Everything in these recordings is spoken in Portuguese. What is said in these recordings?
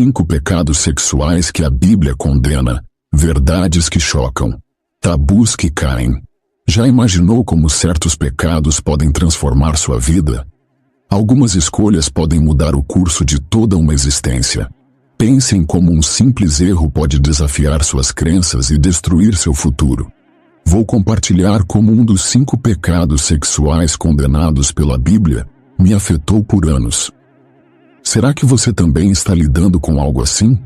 5 pecados sexuais que a Bíblia condena, verdades que chocam, tabus que caem. Já imaginou como certos pecados podem transformar sua vida? Algumas escolhas podem mudar o curso de toda uma existência. Pense em como um simples erro pode desafiar suas crenças e destruir seu futuro. Vou compartilhar como um dos 5 pecados sexuais condenados pela Bíblia me afetou por anos. Será que você também está lidando com algo assim?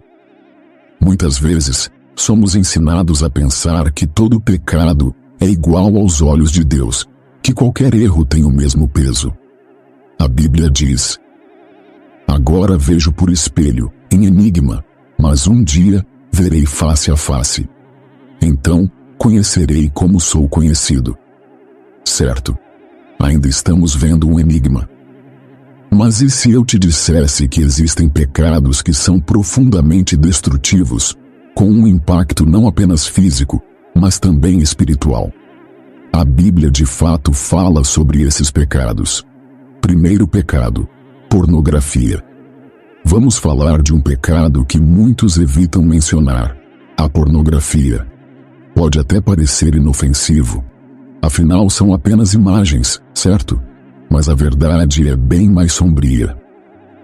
Muitas vezes, somos ensinados a pensar que todo pecado é igual aos olhos de Deus, que qualquer erro tem o mesmo peso. A Bíblia diz: agora vejo por espelho, em enigma, mas um dia verei face a face. Então, conhecerei como sou conhecido. Certo. Ainda estamos vendo um enigma. Mas e se eu te dissesse que existem pecados que são profundamente destrutivos, com um impacto não apenas físico, mas também espiritual? A Bíblia de fato fala sobre esses pecados. Primeiro pecado: pornografia. Vamos falar de um pecado que muitos evitam mencionar: a pornografia. Pode até parecer inofensivo. Afinal, são apenas imagens, certo? Mas a verdade é bem mais sombria.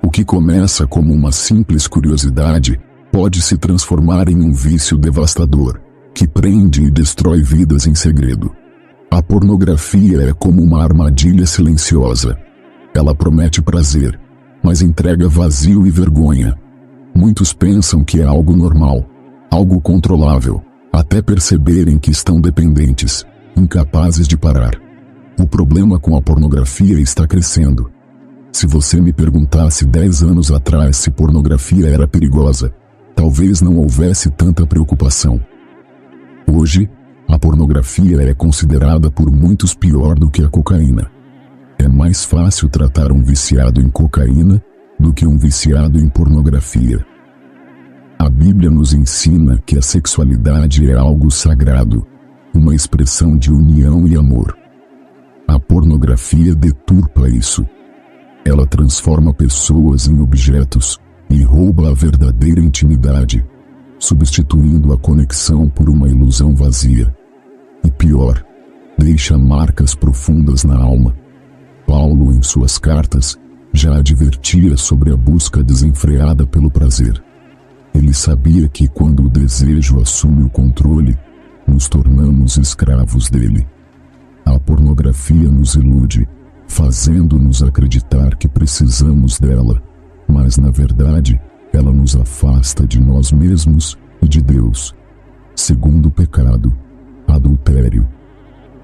O que começa como uma simples curiosidade pode se transformar em um vício devastador, que prende e destrói vidas em segredo. A pornografia é como uma armadilha silenciosa. Ela promete prazer, mas entrega vazio e vergonha. Muitos pensam que é algo normal, algo controlável, até perceberem que estão dependentes, incapazes de parar. O problema com a pornografia está crescendo. Se você me perguntasse 10 anos atrás se pornografia era perigosa, talvez não houvesse tanta preocupação. Hoje, a pornografia é considerada por muitos pior do que a cocaína. É mais fácil tratar um viciado em cocaína do que um viciado em pornografia. A Bíblia nos ensina que a sexualidade é algo sagrado, uma expressão de união e amor. A pornografia deturpa isso. Ela transforma pessoas em objetos e rouba a verdadeira intimidade, substituindo a conexão por uma ilusão vazia. E pior, deixa marcas profundas na alma. Paulo, em suas cartas, já advertia sobre a busca desenfreada pelo prazer. Ele sabia que quando o desejo assume o controle, nos tornamos escravos dele. A pornografia nos ilude, fazendo-nos acreditar que precisamos dela, mas na verdade, ela nos afasta de nós mesmos e de Deus. Segundo pecado: adultério.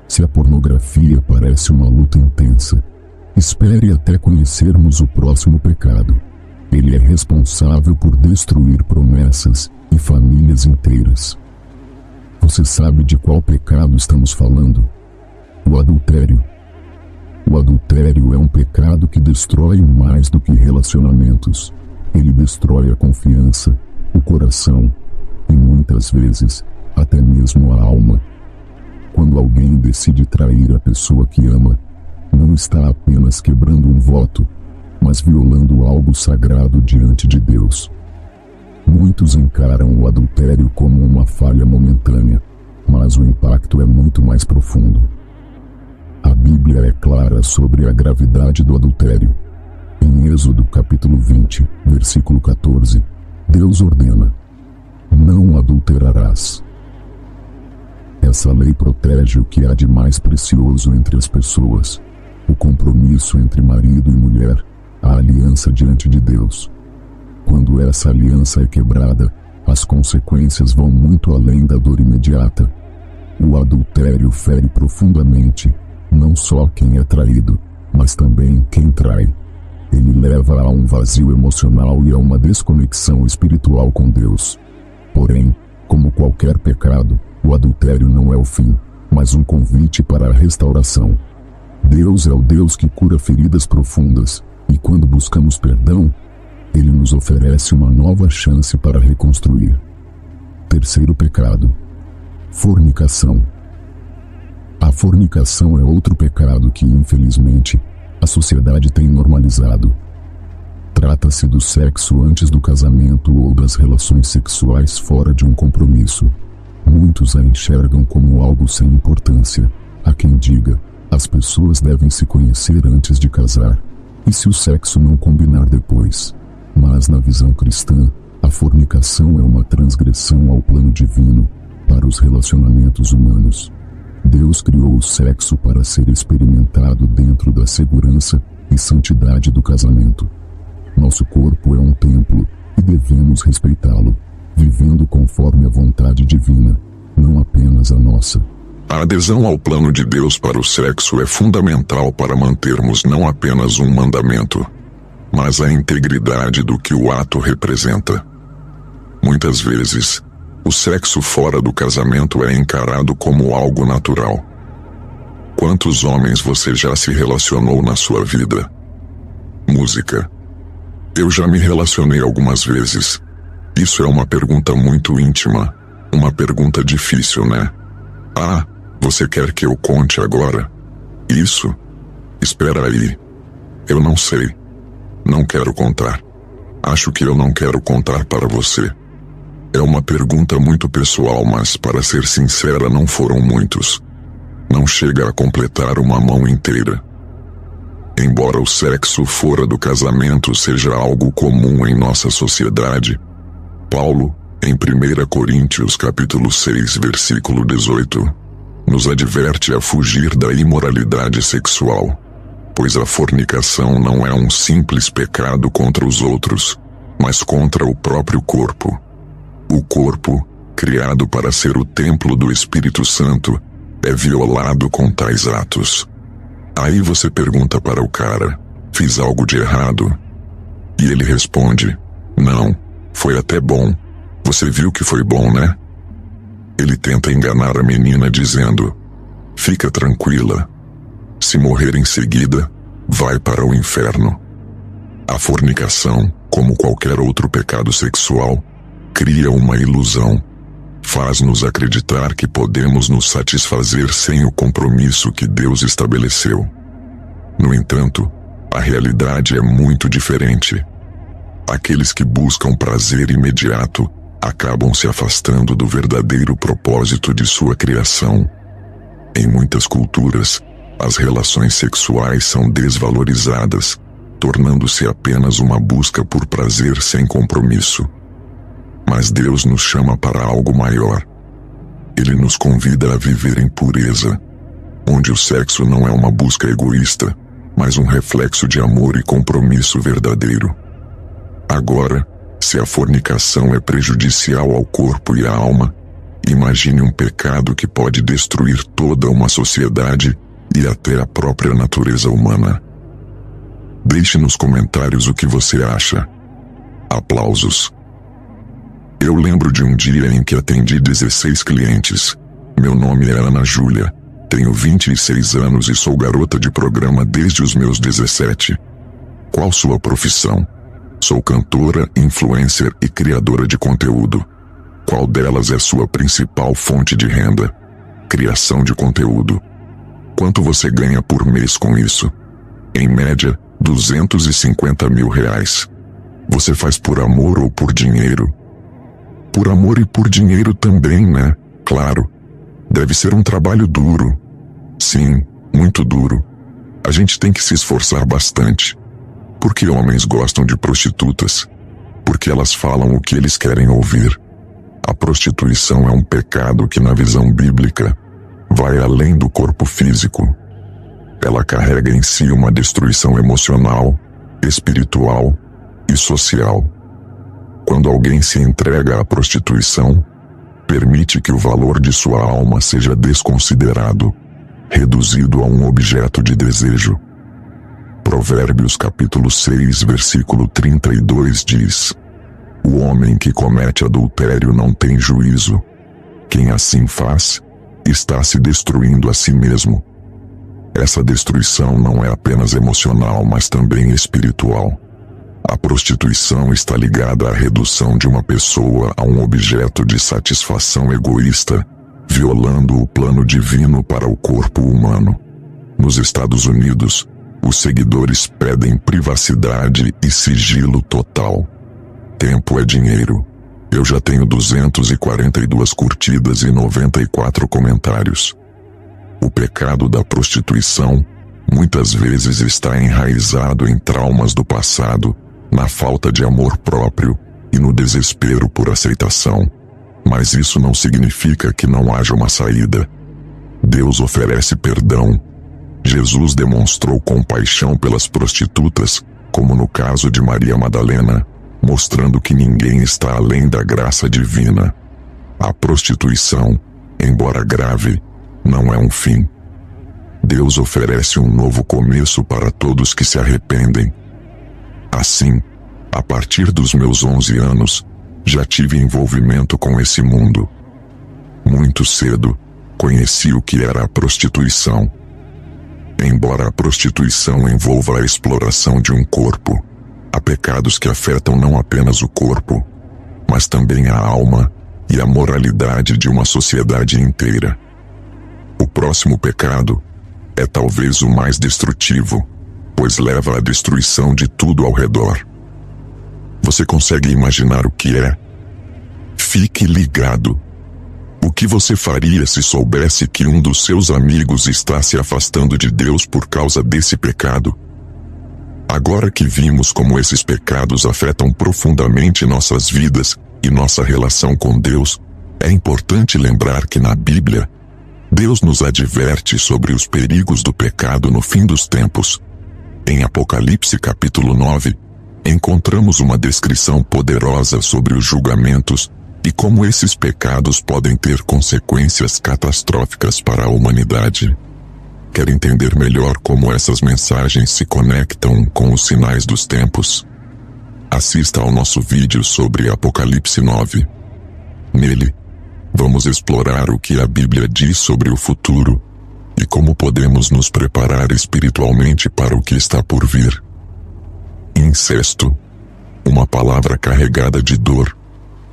Se a pornografia parece uma luta intensa, espere até conhecermos o próximo pecado. Ele é responsável por destruir promessas e famílias inteiras. Você sabe de qual pecado estamos falando? O adultério. O adultério é um pecado que destrói mais do que relacionamentos. Ele destrói a confiança, o coração e muitas vezes até mesmo a alma. Quando alguém decide trair a pessoa que ama, não está apenas quebrando um voto, mas violando algo sagrado diante de Deus. Muitos encaram o adultério como uma falha momentânea, mas o impacto é muito mais profundo. A Bíblia é clara sobre a gravidade do adultério. Em Êxodo capítulo 20, versículo 14, Deus ordena: não adulterarás. Essa lei protege o que há de mais precioso entre as pessoas: o compromisso entre marido e mulher, a aliança diante de Deus. Quando essa aliança é quebrada, as consequências vão muito além da dor imediata. O adultério fere profundamente, não só quem é traído, mas também quem trai. Ele leva a um vazio emocional e a uma desconexão espiritual com Deus. Porém, como qualquer pecado, o adultério não é o fim, mas um convite para a restauração. Deus é o Deus que cura feridas profundas, e quando buscamos perdão, Ele nos oferece uma nova chance para reconstruir. Terceiro pecado: fornicação. A fornicação é outro pecado que, infelizmente, a sociedade tem normalizado. Trata-se do sexo antes do casamento ou das relações sexuais fora de um compromisso. Muitos a enxergam como algo sem importância. Há quem diga, as pessoas devem se conhecer antes de casar. E se o sexo não combinar depois? Mas na visão cristã, a fornicação é uma transgressão ao plano divino para os relacionamentos humanos. Deus criou o sexo para ser experimentado dentro da segurança e santidade do casamento. Nosso corpo é um templo e devemos respeitá-lo, vivendo conforme a vontade divina, não apenas a nossa. A adesão ao plano de Deus para o sexo é fundamental para mantermos não apenas um mandamento, mas a integridade do que o ato representa. Muitas vezes, o sexo fora do casamento é encarado como algo natural. Quantos homens você já se relacionou na sua vida? Música. Eu já me relacionei algumas vezes. Isso é uma pergunta muito íntima, uma pergunta difícil, né? Ah, você quer que eu conte agora? Isso? Espera aí. Eu não sei. Não quero contar. Acho que eu não quero contar para você. É uma pergunta muito pessoal, mas para ser sincera, não foram muitos. Não chega a completar uma mão inteira. Embora o sexo fora do casamento seja algo comum em nossa sociedade, Paulo, em 1 Coríntios capítulo 6, versículo 18, nos adverte a fugir da imoralidade sexual, pois a fornicação não é um simples pecado contra os outros, mas contra o próprio corpo. O corpo, criado para ser o templo do Espírito Santo, é violado com tais atos. Aí você pergunta para o cara, fiz algo de errado? E ele responde, não, foi até bom. Você viu que foi bom, né? Ele tenta enganar a menina dizendo, fica tranquila. Se morrer em seguida, vai para o inferno. A fornicação, como qualquer outro pecado sexual, cria uma ilusão. Faz-nos acreditar que podemos nos satisfazer sem o compromisso que Deus estabeleceu. No entanto, a realidade é muito diferente. Aqueles que buscam prazer imediato acabam se afastando do verdadeiro propósito de sua criação. Em muitas culturas, as relações sexuais são desvalorizadas, tornando-se apenas uma busca por prazer sem compromisso. Mas Deus nos chama para algo maior. Ele nos convida a viver em pureza, onde o sexo não é uma busca egoísta, mas um reflexo de amor e compromisso verdadeiro. Agora, se a fornicação é prejudicial ao corpo e à alma, imagine um pecado que pode destruir toda uma sociedade e até a própria natureza humana. Deixe nos comentários o que você acha. Aplausos. Eu lembro de um dia em que atendi 16 clientes. Meu nome é Ana Júlia, tenho 26 anos e sou garota de programa desde os meus 17. Qual sua profissão? Sou cantora, influencer e criadora de conteúdo. Qual delas é sua principal fonte de renda? Criação de conteúdo. Quanto você ganha por mês com isso? Em média, R$250 mil. Você faz por amor ou por dinheiro? Por amor e por dinheiro também, né? Claro. Deve ser um trabalho duro. Sim, muito duro. A gente tem que se esforçar bastante. Por que homens gostam de prostitutas? Porque elas falam o que eles querem ouvir. A prostituição é um pecado que, na visão bíblica, vai além do corpo físico. Ela carrega em si uma destruição emocional, espiritual e social. Quando alguém se entrega à prostituição, permite que o valor de sua alma seja desconsiderado, reduzido a um objeto de desejo. Provérbios capítulo 6, versículo 32 diz: o homem que comete adultério não tem juízo. Quem assim faz, está se destruindo a si mesmo. Essa destruição não é apenas emocional, mas também espiritual. A prostituição está ligada à redução de uma pessoa a um objeto de satisfação egoísta, violando o plano divino para o corpo humano. Nos Estados Unidos, Os seguidores pedem privacidade e sigilo total. Tempo é dinheiro. Eu já tenho 242 curtidas e 94 comentários. O pecado da prostituição muitas vezes está enraizado em traumas do passado, na falta de amor próprio e no desespero por aceitação. Mas isso não significa que não haja uma saída. Deus oferece perdão. Jesus demonstrou compaixão pelas prostitutas, como no caso de Maria Madalena, mostrando que ninguém está além da graça divina. A prostituição, embora grave, não é um fim. Deus oferece um novo começo para todos que se arrependem. Assim, a partir dos meus 11 anos, já tive envolvimento com esse mundo. Muito cedo, conheci o que era a prostituição. Embora a prostituição envolva a exploração de um corpo, há pecados que afetam não apenas o corpo, mas também a alma e a moralidade de uma sociedade inteira. O próximo pecado é talvez o mais destrutivo, pois leva à destruição de tudo ao redor. Você consegue imaginar o que é? Fique ligado. O que você faria se soubesse que um dos seus amigos está se afastando de Deus por causa desse pecado? Agora que vimos como esses pecados afetam profundamente nossas vidas e nossa relação com Deus, é importante lembrar que na Bíblia, Deus nos adverte sobre os perigos do pecado no fim dos tempos. Em Apocalipse capítulo 9, encontramos uma descrição poderosa sobre os julgamentos e como esses pecados podem ter consequências catastróficas para a humanidade. Quer entender melhor como essas mensagens se conectam com os sinais dos tempos? Assista ao nosso vídeo sobre Apocalipse 9. Nele, vamos explorar o que a Bíblia diz sobre o futuro e como podemos nos preparar espiritualmente para o que está por vir. Incesto, uma palavra carregada de dor,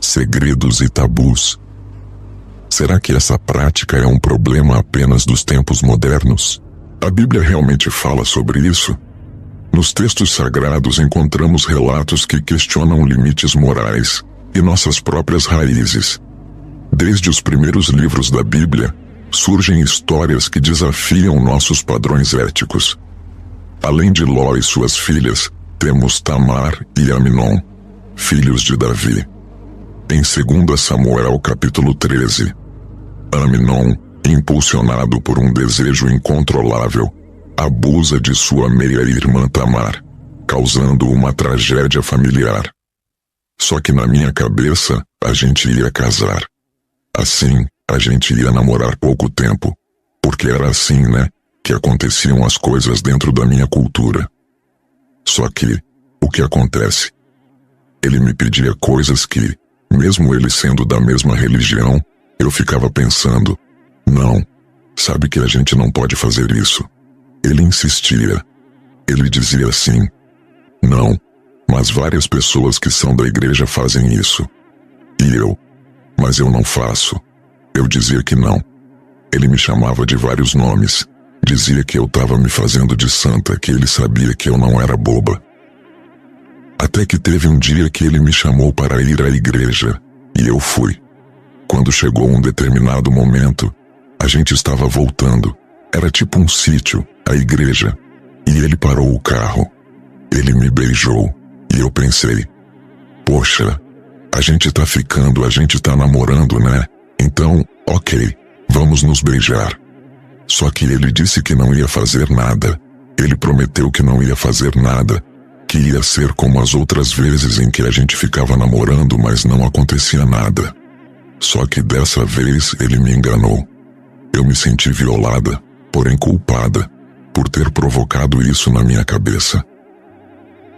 segredos e tabus. Será que essa prática é um problema apenas dos tempos modernos? A Bíblia realmente fala sobre isso? Nos textos sagrados encontramos relatos que questionam limites morais e nossas próprias raízes. Desde os primeiros livros da Bíblia, surgem histórias que desafiam nossos padrões éticos. Além de Ló e suas filhas, temos Tamar e Amnon, filhos de Davi. Em 2 Samuel capítulo 13, Amnon, impulsionado por um desejo incontrolável, abusa de sua meia-irmã Tamar, causando uma tragédia familiar. Só que na minha cabeça, a gente ia casar. Assim, a gente ia namorar pouco tempo, porque era assim, né, que aconteciam as coisas dentro da minha cultura. Só que, o que acontece? Ele me pedia coisas que, mesmo ele sendo da mesma religião, eu ficava pensando, não, sabe que a gente não pode fazer isso. Ele insistia. Ele dizia assim, não, mas várias pessoas que são da igreja fazem isso. E eu, mas eu não faço. Eu dizia que não. Ele me chamava de vários nomes, dizia que eu estava me fazendo de santa, que ele sabia que eu não era boba. Até que teve um dia que ele me chamou para ir à igreja, e eu fui. Quando chegou um determinado momento, a gente estava voltando, era tipo um sítio, a igreja, e ele parou o carro. Ele me beijou, e eu pensei, poxa, a gente tá ficando, a gente tá namorando, né? Então, ok, vamos nos beijar. Só que ele disse que não ia fazer nada. Ele prometeu que não ia fazer nada, que ia ser como as outras vezes em que a gente ficava namorando, mas não acontecia nada. Só que dessa vez ele me enganou. Eu me senti violada, porém culpada, por ter provocado isso na minha cabeça.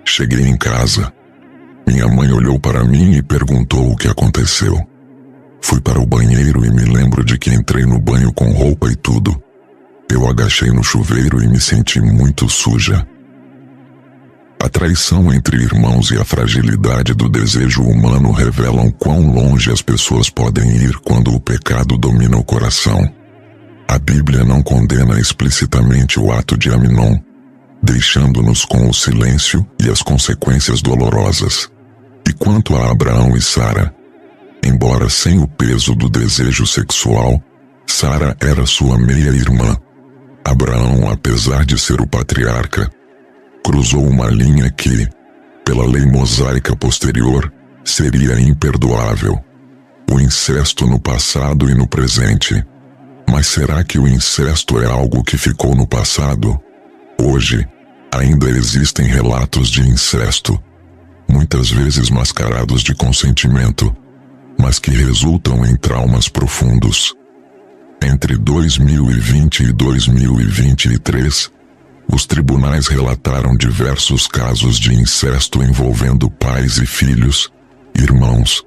Cheguei em casa. Minha mãe olhou para mim e perguntou o que aconteceu. Fui para o banheiro e me lembro de que entrei no banho com roupa e tudo. Eu agachei no chuveiro e me senti muito suja. A traição entre irmãos e a fragilidade do desejo humano revelam quão longe as pessoas podem ir quando o pecado domina o coração. A Bíblia não condena explicitamente o ato de Amnon. deixando-nos com o silêncio e as consequências dolorosas. E quanto a Abraão e Sara, embora sem o peso do desejo sexual, Sara era sua meia-irmã. Abraão, apesar de ser o patriarca, cruzou uma linha que, pela lei mosaica posterior, seria imperdoável. O incesto no passado e no presente. Mas será que o incesto é algo que ficou no passado? Hoje, ainda existem relatos de incesto, muitas vezes mascarados de consentimento, mas que resultam em traumas profundos. Entre 2020 e 2023, os tribunais relataram diversos casos de incesto envolvendo pais e filhos, irmãos,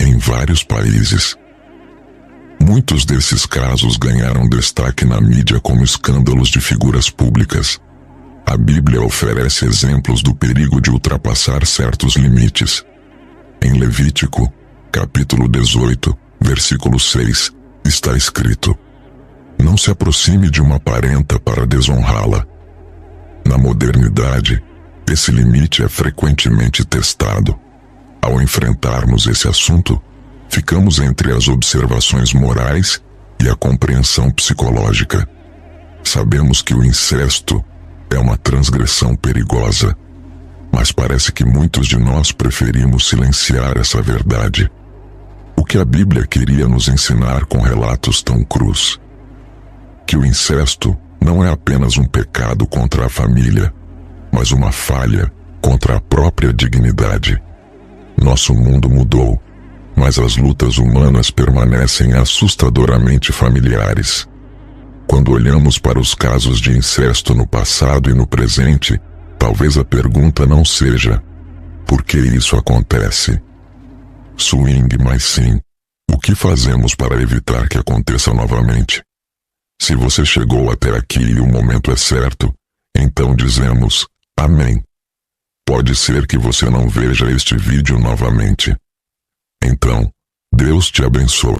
em vários países. Muitos desses casos ganharam destaque na mídia como escândalos de figuras públicas. A Bíblia oferece exemplos do perigo de ultrapassar certos limites. Em Levítico, capítulo 18, versículo 6, está escrito: não se aproxime de uma parenta para desonrá-la. Na modernidade, esse limite é frequentemente testado. Ao enfrentarmos esse assunto, ficamos entre as observações morais e a compreensão psicológica. Sabemos que o incesto é uma transgressão perigosa, mas parece que muitos de nós preferimos silenciar essa verdade. O que a Bíblia queria nos ensinar com relatos tão crus? Que o incesto não é apenas um pecado contra a família, mas uma falha contra a própria dignidade. Nosso mundo mudou, mas as lutas humanas permanecem assustadoramente familiares. Quando olhamos para os casos de incesto no passado e no presente, talvez a pergunta não seja: por que isso acontece? Swing, mas sim: o que fazemos para evitar que aconteça novamente? Se você chegou até aqui e o momento é certo, então dizemos amém. Pode ser que você não veja este vídeo novamente. Então, Deus te abençoe.